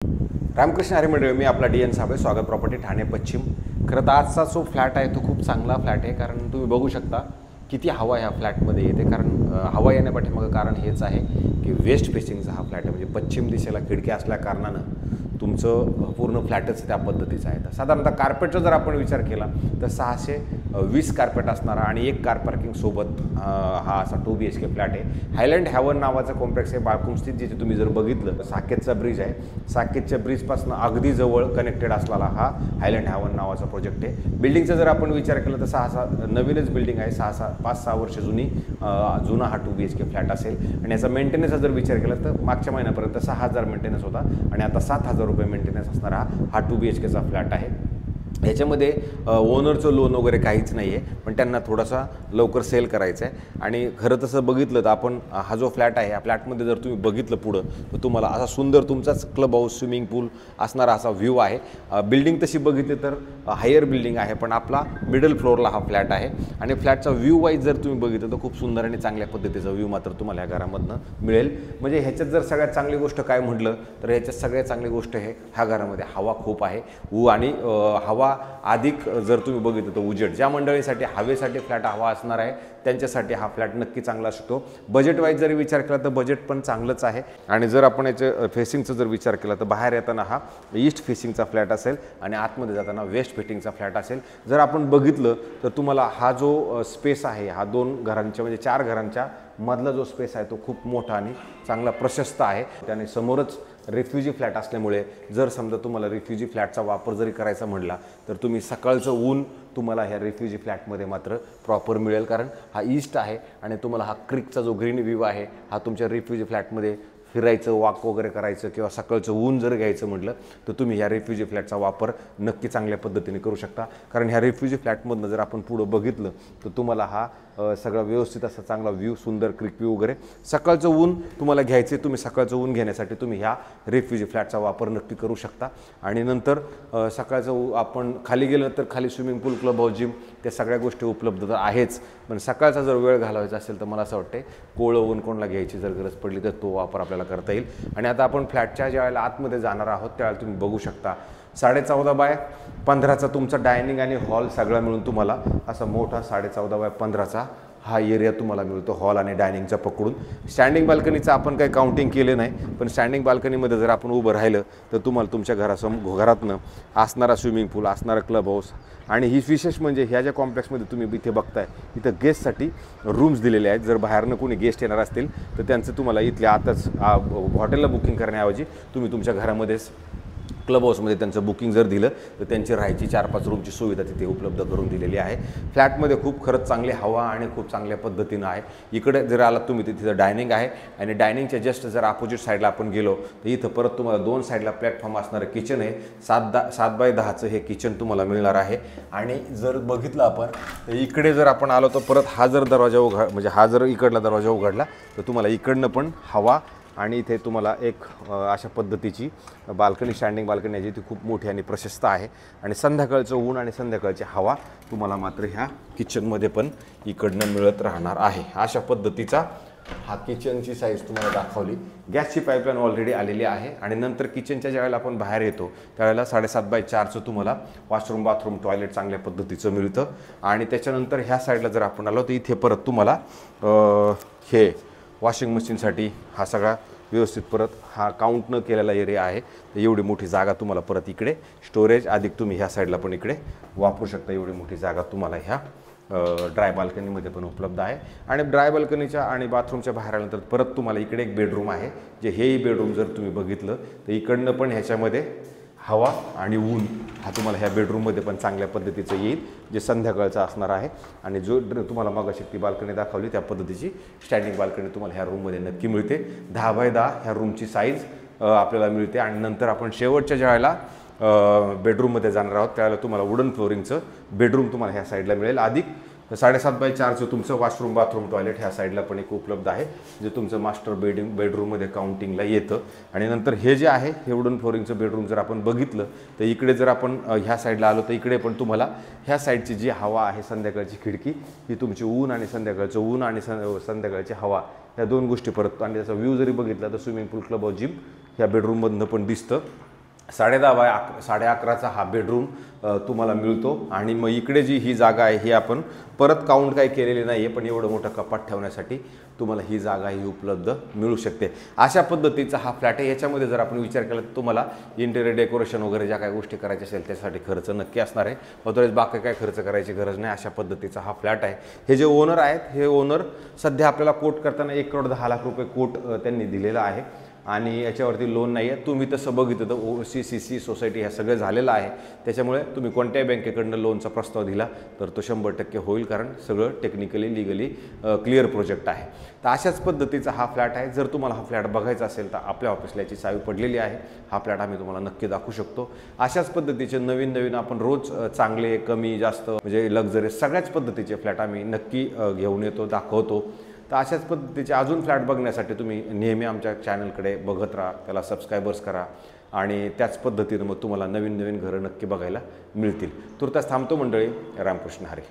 रामकृष्ण हरी मंडळी, मी आपला D N Sable, स्वागत प्रॉपर्टी ठाणे पश्चिम। खरं तर आजचा जो फ्लॅट आहे तो खूप चांगला फ्लॅट आहे, कारण तुम्ही बघू शकता किती हवा ह्या फ्लॅटमध्ये येते। कारण हवा येण्यापाठीमागं कारण हेच आहे की वेस्ट फेसिंगचा हा फ्लॅट आहे, म्हणजे पश्चिम दिशेला खिडकी असल्या कारणानं तुमचं पूर्ण फ्लॅटच त्या पद्धतीचं आहे। तर साधारणतः कार्पेटचा जर आपण विचार केला तर 620 कार्पेट असणारा आणि एक कार पार्किंग सोबत हा असा 2 BHK फ्लॅट आहे। हायलँड हॅवन नावाचा कॉम्प्लेक्स आहे बाळकुंस्थित, जिथे तुम्ही जर बघितलं साकेतचा ब्रिज आहे, साकेतच्या ब्रिजपासून अगदी जवळ कनेक्टेड असलेला हा हायलँड हॅवन नावाचा प्रोजेक्ट आहे। बिल्डिंगचा जर आपण विचार केला तर नवीनच बिल्डिंग आहे, 5-6 वर्ष जुना हा 2 BHK फ्लॅट असेल। आणि याचा मेंटेनन्सचा जर विचार केला तर मागच्या महिन्यापर्यंत 6,000 मेंटेनन्स होता आणि आता 7,000 रुपये मेंटेनन्स असणारा हा 2 BHKचा फ्लॅट आहे। याच्यामध्ये ओनरचं लोन वगैरे काहीच नाही आहे, पण त्यांना थोडासा लवकर सेल करायचं आहे। आणि खरं तसं बघितलं तर आपण हा जो फ्लॅट आहे, या फ्लॅटमध्ये जर तुम्ही बघितलं पुढं तर तुम्हाला असा सुंदर तुमचाच क्लब हाऊस, स्विमिंग पूल असणारा असा व्ह्यू आहे। बिल्डिंग तशी बघितली तर हायर बिल्डिंग आहे, पण आपला मिडल फ्लोअरला हा फ्लॅट आहे। आणि फ्लॅटचा व्ह्यू वाईज जर तुम्ही बघितलं तर खूप सुंदर आणि चांगल्या पद्धतीचा व्ह्यू मात्र तुम्हाला या घरामधनं मिळेल। म्हणजे ह्याच्यात जर सगळ्यात चांगली गोष्ट काय म्हटलं तर ह्याच्यात सगळ्यात चांगली गोष्ट आहे ह्या घरामध्ये हवा खूप आहे। आणि हवा अधिक जर तुम्ही बघितलं तर उजेड, ज्या मंडळीसाठी हवेसाठी फ्लॅट हवा असणार आहे त्यांच्यासाठी हा फ्लॅट नक्की चांगला असतो। बजेट वाईज जर विचार केला तर बजेट पण चांगलंच आहे। आणि जर आपण याच्या फेसिंगचा जर विचार केला तर बाहेर येताना हा ईस्ट फेसिंगचा फ्लॅट असेल आणि आतमध्ये जाताना वेस्ट फेसिंगचा फ्लॅट असेल। जर आपण बघितलं तर तुम्हाला हा जो स्पेस आहे, हा 2 घरांच्या म्हणजे 4 घरांच्या मधला जो स्पेस आहे तो खूप मोठा आणि चांगला प्रशस्त आहे। त्याने समोरच रेफ्युजी फ्लॅट असल्यामुळे जर समजा तुम्हाला रेफ्युजी फ्लॅटचा वापर जरी करायचा म्हटला तर तुम्ही सकाळचं ऊन तुम्हाला ह्या रेफ्युजी फ्लॅटमध्ये मात्र प्रॉपर मिळेल, कारण हा ईस्ट आहे आणि तुम्हाला हा क्रिकचा जो ग्रीन व्ह्यू आहे हा तुमच्या रेफ्युजी फ्लॅटमध्ये फिरायचं, वॉक वगैरे करायचं किंवा सकाळचं ऊन जर घ्यायचं म्हटलं तर तुम्ही ह्या रेफ्युजी फ्लॅटचा वापर नक्की चांगल्या पद्धतीने करू शकता। कारण ह्या रेफ्युजी फ्लॅटमधनं जर आपण पुढं बघितलं तर तुम्हाला हा सगळा व्यवस्थित असा चांगला व्ह्यू, सुंदर क्रिक व्ह्यू वगैरे, सकाळचं ऊन तुम्हाला घ्यायचे, तुम्ही सकाळचं ऊन घेण्यासाठी तुम्ही ह्या रेफ्युजी फ्लॅटचा वापर नक्की करू शकता। आणि नंतर सकाळचं आपण खाली गेलं तर खाली स्विमिंग पूल, क्लब हाऊस, जिम, त्या सगळ्या गोष्टी उपलब्ध तर आहेच, पण सकाळचा जर वेळ घालवायचा असेल तर मला असं वाटते कोवळं ऊन कोणाला घ्यायची जर गरज पडली तर तो वापर आपल्याला करता येईल। आणि आता आपण फ्लॅटच्या ज्या वेळेला आतमध्ये जाणार आहोत त्यावेळेला तुम्ही बघू शकता 14.5 बाय 15चा तुमचा डायनिंग आणि हॉल सगळा मिळून तुम्हाला असा मोठा 14.5 बाय 15चा हा एरिया तुम्हाला मिळतो, हॉल आणि डायनिंगचा पकडून। स्टँडिंग बाल्कनीचं आपण काही काउंटिंग केले नाही, पण स्टँडिंग बाल्कनीमध्ये जर आपण उभं राहिलं तर तुम्हाला तुमच्या घरातनं असणारा स्विमिंग पूल, असणारा क्लब हाऊस, आणि ही विशेष म्हणजे ह्या ज्या कॉम्प्लेक्समध्ये तुम्ही इथे बघताय इथं गेस्टसाठी रूम्स दिलेले आहेत। जर बाहेरनं कोणी गेस्ट येणार असतील तर त्यांचं तुम्हाला इथल्या आताच हॉटेलला बुकिंग करण्याऐवजी तुम्ही तुमच्या घरामध्येच क्लब हाऊसमध्ये त्यांचं बुकिंग जर दिलं तर त्यांची राहायची 4-5 रूमची सुविधा तिथे उपलब्ध करून दिलेली आहे। फ्लॅटमध्ये खूप खरंच चांगली हवा आणि खूप चांगल्या पद्धतीनं आहे। इकडे जर आलात तुम्ही तर तिथं डायनिंग आहे आणि डायनिंगच्या जस्ट जर अपोजिट साईडला आपण गेलो तर इथं परत तुम्हाला 2 साईडला प्लॅटफॉर्म असणारं किचन आहे। 7 बाय 10चं हे किचन तुम्हाला मिळणार आहे। आणि जर बघितलं आपण तर इकडे जर आपण आलो तर परत हा जर दरवाजा म्हणजे हा जर इकडला दरवाजा उघडला तर तुम्हाला इकडनं पण हवा, आणि इथे तुम्हाला एक अशा पद्धतीची बाल्कनी, स्टँडिंग बाल्कनी आहे जी ती खूप मोठी आणि प्रशस्त आहे। आणि संध्याकाळचं ऊन आणि संध्याकाळची हवा तुम्हाला मात्र ह्या किचनमध्ये पण इकडनं मिळत राहणार आहे। अशा पद्धतीचा हा किचनची साईज तुम्हाला दाखवली। गॅसची पाईपलाईन ऑलरेडी आलेली आहे। आणि नंतर किचनच्या ज्यावेळेला आपण बाहेर येतो त्यावेळेला 7.5 बाय 4चं तुम्हाला वॉशरूम, बाथरूम, टॉयलेट चांगल्या पद्धतीचं मिळतं। आणि त्याच्यानंतर ह्या साईडला जर आपण आलो तर इथे परत तुम्हाला हे वॉशिंग मशीनसाठी हा सगळा व्यवस्थित परत हा काउंट न केलेला एरिया आहे। तर एवढी मोठी जागा तुम्हाला परत इकडे स्टोरेज अधिक तुम्ही ह्या साईडला पण इकडे वापरू शकता। एवढी मोठी जागा तुम्हाला ह्या ड्राय बाल्कनीमध्ये पण उपलब्ध आहे। आणि ड्राय बाल्कनीच्या आणि बाथरूमच्या बाहेर आल्यानंतर परत तुम्हाला इकडे एक बेडरूम आहे, जे हेही बेडरूम जर तुम्ही बघितलं तर इकडनं पण ह्याच्यामध्ये हवा आणि ऊन हा तुम्हाला ह्या बेडरूममध्ये पण चांगल्या पद्धतीचं येईल, जे संध्याकाळचं असणार आहे। आणि जो तुम्हाला मगाशी ती बाल्कनी दाखवली त्या पद्धतीची स्टँडिंग बाल्कनी तुम्हाला ह्या रूममध्ये नक्की मिळते। 10 बाय 10 ह्या रूमची साईज आपल्याला मिळते। आणि नंतर आपण शेवटच्या ज्यावेळेला बेडरूममध्ये जाणार आहोत त्यावेळेला तुम्हाला वुडन फ्लोरिंगचं बेडरूम तुम्हाला ह्या साईडला मिळेल। अधिक 7.5 बाय 4चं तुमचं वॉशरूम, बाथरूम, टॉयलेट ह्या साईडला पण एक उपलब्ध आहे, जे तुमचं मास्टर बेडरूममध्ये काउंटिंगला येतं। आणि नंतर हे जे आहे हे वुडन फ्लोरिंगचं बेडरूम जर आपण बघितलं तर इकडे जर आपण ह्या साईडला आलो तर इकडे पण तुम्हाला ह्या साईडची जी हवा आहे, संध्याकाळची खिडकी, ही तुमची ऊन आणि संध्याकाळचं ऊन आणि संध्याकाळची हवा ह्या 2 गोष्टी परत, आणि त्याचा व्ह्यू जरी बघितला तर स्विमिंग पूल, क्लब हाऊस, जिम ह्या बेडरूममधनं पण दिसतं। 10.5 बाय 11.5चा हा बेडरूम तुम्हाला मिळतो। आणि मग इकडे जी ही जागा आहे ही आपण परत काउंट काही केलेली नाही आहे, पण एवढं मोठं कपाट ठेवण्यासाठी तुम्हाला ही जागा ही उपलब्ध मिळू शकते। अशा पद्धतीचा हा फ्लॅट आहे। याच्यामध्ये जर आपण विचार केला तर तुम्हाला इंटेरियर डेकोरेशन वगैरे ज्या काही गोष्टी करायच्या असेल त्यासाठी खर्च नक्की असणार आहे, अदरवाईज बाकी काय खर्च करायची गरज नाही। अशा पद्धतीचा हा फ्लॅट आहे। हे जे ओनर आहेत हे ओनर सध्या आपल्याला कोट करताना 1,10,00,000 रुपये कोट त्यांनी दिलेला आहे आणि याच्यावरती लोन नाही आहे। तुम्ही तसं बघितलं तर OC/CC सोसायटी ह्या सगळं झालेलं आहे, त्याच्यामुळे तुम्ही कोणत्याही बँकेकडनं लोनचा प्रस्ताव दिला तर तो 100% होईल, कारण सगळं टेक्निकली लीगली क्लिअर प्रोजेक्ट आहे। तर अशाच पद्धतीचा हा फ्लॅट आहे। जर तुम्हाला हा फ्लॅट बघायचा असेल तर आपल्या ऑफिसला याची चावी पडलेली आहे। हा फ्लॅट आम्ही तुम्हाला नक्की दाखवू शकतो। अशाच पद्धतीचे नवीन आपण रोज चांगले कमी जास्त म्हणजे लक्झरीज सगळ्याच पद्धतीचे फ्लॅट आम्ही नक्की घेऊन येतो, दाखवतो। तर अशाच पद्धतीचे अजून फ्लॅट बघण्यासाठी तुम्ही नेहमी आमच्या चॅनलकडे बघत राहा, त्याला सबस्क्रायबर्स करा आणि त्याच पद्धतीनं मग तुम्हाला नवीन घरं नक्की बघायला मिळतील। तुर्तास थांबतो मंडळी। रामकृष्ण हरी।